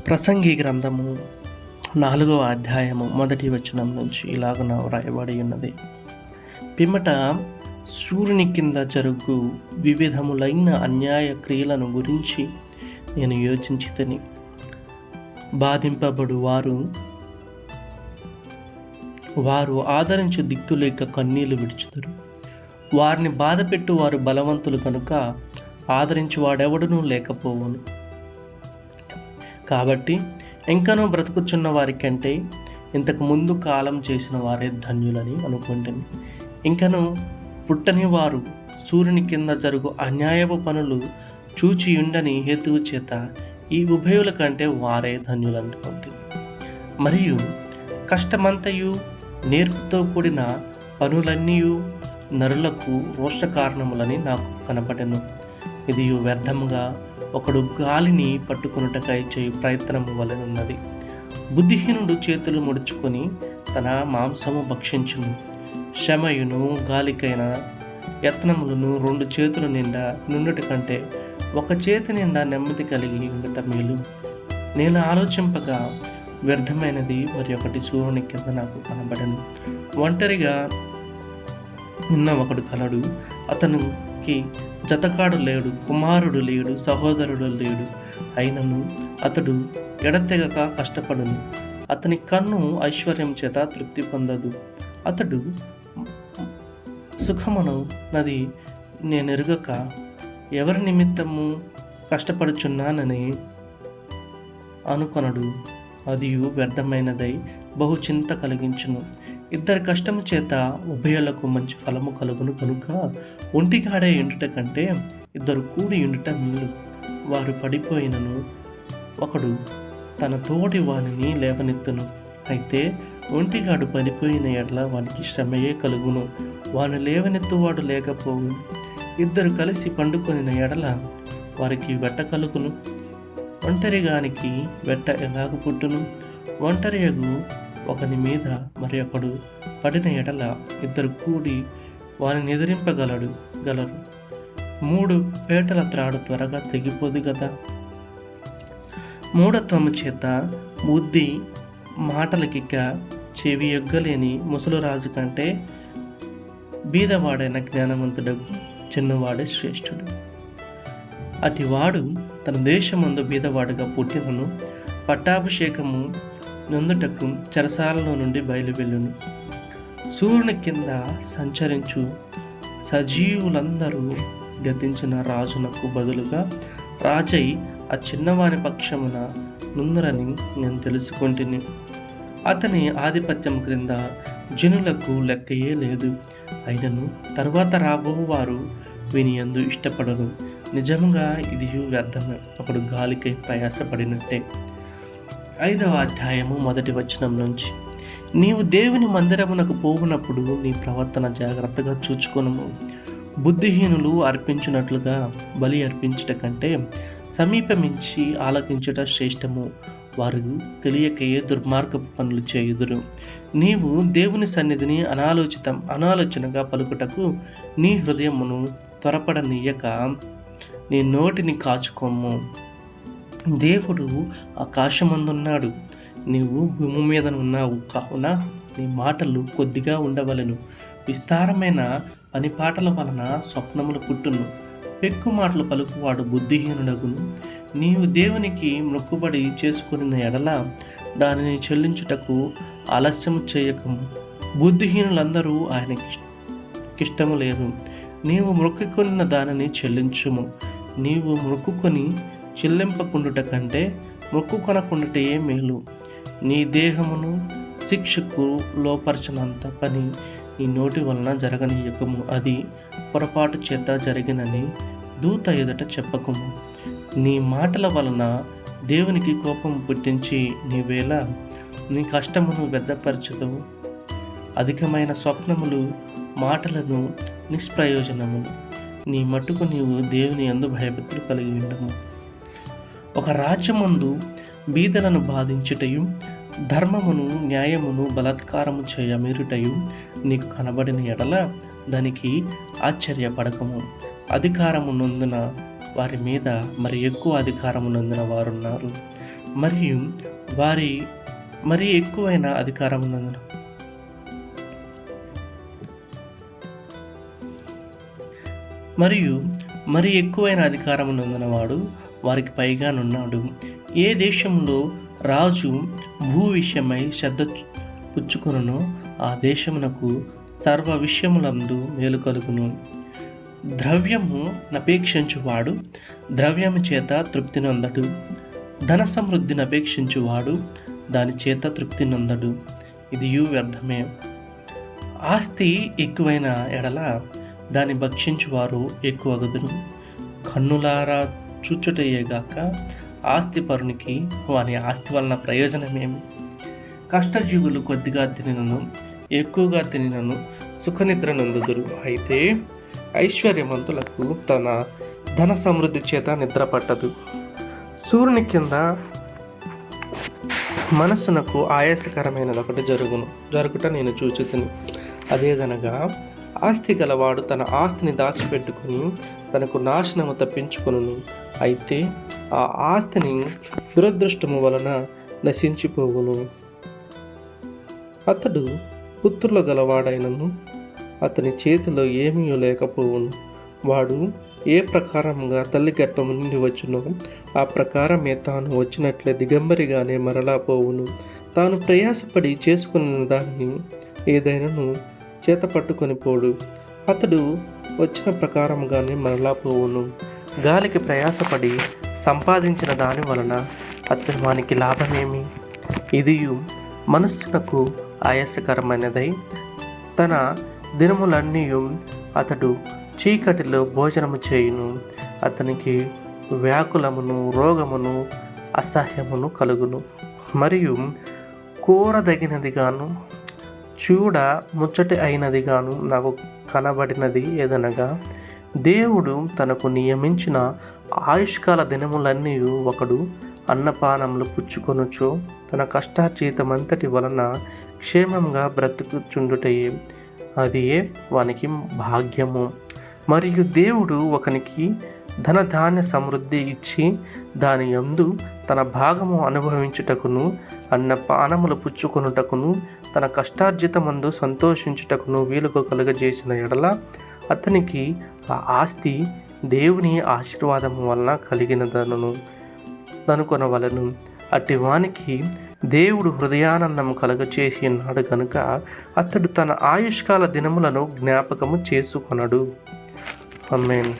ప్రసంగి గ్రంథము 4వ అధ్యాయము 1వ వచనం నుంచి ఇలాగున వ్రాయబడి ఉన్నది. పిమ్మట సూర్యుని కింద జరుగు వివిధములైన అన్యాయ క్రియలను గురించి నేను యోచించితిని. బాధింపబడు వారు ఆదరించు దిక్కులేక కన్నీళ్లు విడుచుదురు. వారిని బాధపెట్టు వారు బలవంతులు కనుక ఆదరించు వాడెవడునూ లేకపోవును. కాబట్టి ఇంకనూ బ్రతుకుచున్న వారి కంటే ఇంతకు ముందు కాలం చేసిన వారే ధన్యులని అనుకుంటుంది. ఇంకనూ పుట్టని వారు సూర్యుని కింద జరుగు అన్యాయపు పనులు చూచియుండని హేతువు చేత ఈ ఉభయుల కంటే వారే ధన్యులనుకుంటుంది. మరియు కష్టమంతయు నేర్పుతో కూడిన పనులన్నీ నరులకు రోష కారణములని నాకు కనబడెను. ఇది వ్యర్థముగా ఒకడు గాలిని పట్టుకొనుటకై చేయు ప్రయత్నము వలెనున్నది. బుద్ధిహీనుడు చేతులు ముడుచుకొని తన మాంసము భక్షించును. శ్రమయును గాలికైన యత్నములను 2 చేతుల నిండా నుండుట కంటే ఒక చేతి నిండా నెమ్మది కలిగి ఉండట మేలు. నేను ఆలోచింపగా వ్యర్థమైనది మరి ఒకటి సూర్యుని కింద నాకు కనబడను. ఒంటరిగా ఉన్న ఒకడు కలడు, అతనికి జతకాడు లేడు, కుమారుడు లేడు, సహోదరుడు లేడు. అయినను అతడు ఎడతెగక కష్టపడును. అతని కన్ను ఐశ్వర్యం చేత తృప్తి పొందదు. అతడు సుఖమును నది నేనెరుగక ఎవరి నిమిత్తము కష్టపడుచున్నానని అనుకొనడు. అది వ్యర్థమైనదై బహు చింత కలిగించును. ఇద్దరి కష్టము చేత ఉభయులకు మంచి ఫలము కలుగును కనుక ఒంటిగాడే ఎండుట కంటే ఇద్దరు కూడి ఎండుట మేలు. వారు పడిపోయినను ఒకడు తన తోటి వానిని లేవనెత్తును. అయితే ఒంటిగాడు పడిపోయిన ఎడల వానికి శ్రమయే కలుగును, వాని లేవనెత్తువాడు లేకపోవు. ఇద్దరు కలిసి పండుకొనిన ఎడల వారికి వెట్ట కలుగును. ఒంటరిగానికి వెట్ట ఎలాగ పుట్టును? ఒంటరియగు ఒకని మీద మరి ఒకడు పడిన ఎడల ఇద్దరు కూడి వారిని ఎదిరింపగలరు. 3 పేటల త్రాడు త్వరగా తెగిపోదు కదా. మూఢత్వము చేత బుద్ధి మాటలకిక చెవి ఎగ్గలేని ముసలురాజు కంటే బీదవాడైన జ్ఞానవంతుడకు చిన్నవాడే శ్రేష్ఠుడు. అటివాడు తన దేశమందు బీదవాడుగా పుట్టినను పట్టాభిషేకము నొందుటకు చెరసాలలో నుండి బయలువెళ్ళును. సూర్యుని కింద సంచరించు సజీవులందరూ గతించిన రాజునకు బదులుగా రాజై ఆ చిన్నవాని పక్షమున నుందరని నేను తెలుసుకుంటుని. అతని ఆధిపత్యం క్రింద జనులకు లెక్కయే లేదు. అయినను తరువాత రాబోవారు వీని యందు ఇష్టపడరు. నిజంగా ఇది వ్యర్థమే, ఒకడు గాలికై ప్రయాసపడినట్టే. 5వ అధ్యాయము 1వ వచనం నుంచి, నీవు దేవుని మందిరమునకు పోవునప్పుడు నీ ప్రవర్తన జాగ్రత్తగా చూచుకొనుము. బుద్ధిహీనులు అర్పించినట్లుగా బలి అర్పించుట కంటే సమీపమించి ఆలకించుట శ్రేష్టము. వారు తెలియకయే దుర్మార్గపు పనులు చేయుదురు. నీవు దేవుని సన్నిధిని అనాలోచనగా పలుకుటకు నీ హృదయమును త్వరపడనీయక నీ నోటిని కాచుకోము. దేవుడు ఆకాశమందున్నాడు, నీవు భూమి మీద ఉన్నావు కావున నీ మాటలు కొద్దిగా ఉండవలెను. విస్తారమైన పనిపాటల వలన స్వప్నములు పుట్టును. పెక్కు మాటలు పలుకువాడు బుద్ధిహీనుడగును. నీవు దేవునికి మొక్కుబడి చేసుకున్న ఎడల దానిని చెల్లించుటకు ఆలస్యము చేయకము. బుద్ధిహీనులందరూ ఆయనకిష్టము లేదు. నీవు మొక్కుకొనిన దానిని చెల్లించుము. నీవు మొక్కుకొని చెల్లింపకుండుట కంటే మొక్కుకొనకుండుటయే మేలు. నీ దేహమును శిక్షకు లోపరచనంత పని నీ నోటి వలన జరగనీయకము. అది పొరపాటు చేత జరిగినని దూత ఎదుట చెప్పకము. నీ మాటల వలన దేవునికి కోపం పుట్టించి నీవేళ నీ కష్టమును వ్యర్థపరచదు. అధికమైన స్వప్నములు మాటలను నిష్ప్రయోజనములు. నీ మట్టుకు నీవు దేవుని యందు భయభక్తులు కలిగి ఉండము. ఒక రాజ్యమందు బీదలను బాధించుటయు ధర్మమును న్యాయమును బలాత్కారము చేయమీరుటయు నీకు కనబడిన ఎడల దానికి ఆశ్చర్యపడకము. అధికారము నొందిన వారి మీద మరి ఎక్కువ అధికారము నొందిన వారున్నారు. మరియు వారి మరీ ఎక్కువైన అధికారం ఉన్నందున వాడు వారికి పైగానున్నాడు. ఏ దేశంలో రాజు భూ విషయమై శ్రద్ధ పుచ్చుకొనునో ఆ దేశమునకు సర్వ విషయములందు మేలు కలుగును. ద్రవ్యము నపేక్షించువాడు ద్రవ్యము చేత తృప్తి నొందడు. ధన సమృద్ధిని అపేక్షించువాడు దాని చేత తృప్తి నొందడు. ఇది వ్యర్థమే. ఆస్తి ఎక్కువైన ఎడల దాన్ని భక్షించువారు ఎక్కువగదును. కన్నులారా చూచుటయ్యేగాక ఆస్తి పరునికి వాని ఆస్తి వలన ప్రయోజనమేమి? కష్టజీవులు కొద్దిగా తినినను ఎక్కువగా తినినను సుఖనిద్ర నందుదురు. అయితే ఐశ్వర్యవంతులకు తన ధన సమృద్ధి చేత నిద్ర పట్టదు. సూర్యుని కింద మనస్సునకు ఆయాసకరమైనది ఒకటి జరుగుట నేను చూచుతుని. అదేదనగా ఆస్తి గలవాడు తన ఆస్తిని దాచిపెట్టుకుని తనకు నాశనము తప్పించుకొనును. అయితే ఆ ఆస్తిని దురదృష్టము వలన నశించిపోవును. అతడు పుత్రుల గలవాడైనను అతని చేతిలో ఏమీ లేకపోవును. వాడు ఏ ప్రకారంగా తల్లి గర్భము నుండి వచ్చునో ఆ ప్రకారమే తాను వచ్చినట్లే దిగంబరిగానే మరలా పోవును. తాను ప్రయాసపడి చేసుకున్న దానిని ఏదైనాను చేత పట్టుకొని పోడు. అతడు వచ్చిన ప్రకారంగానే మరలా పోవును. గాలికి ప్రయాసపడి సంపాదించిన దాని వలన అతని వానికి లాభమేమి? ఇది మనస్సునకు ఆయాసకరమైనదై తన దినములన్నీ అతడు చీకటిలో భోజనము చేయును. అతనికి వ్యాకులమును రోగమును అసహ్యమును కలుగును. మరియు కోరదగినదిగాను చూడ ముచ్చటి అయినదిగాను నాకు కనబడినది ఏదనగా, దేవుడు తనకు నియమించిన ఆయుష్కాల దినములన్నీ ఒకడు అన్నపానములు పుచ్చుకొనుచు తన కష్టార్జితమంతటి వలన క్షేమంగా బ్రతుకుచుండుటయే. అది వానికి భాగ్యము. మరియు దేవుడు ఒకనికి ధనధాన్య సమృద్ధి ఇచ్చి దాని యందు తన భాగము అనుభవించుటకును అన్నపానములు పుచ్చుకొనుటకును తన కష్టార్జితమందు సంతోషించుటకును వీలుగా కలుగజేసిన ఎడల అతనికి ఆ ఆస్తి దేవుని ఆశీర్వాదము వలన కలిగినదను అనుకొనవలను. అట్టి వానికి దేవుడు హృదయానందము కలుగచేసి ఉన్నాడు కనుక అతడు తన ఆయుష్కాల దినములను జ్ఞాపకము చేసుకొనడు. ఆమేన్.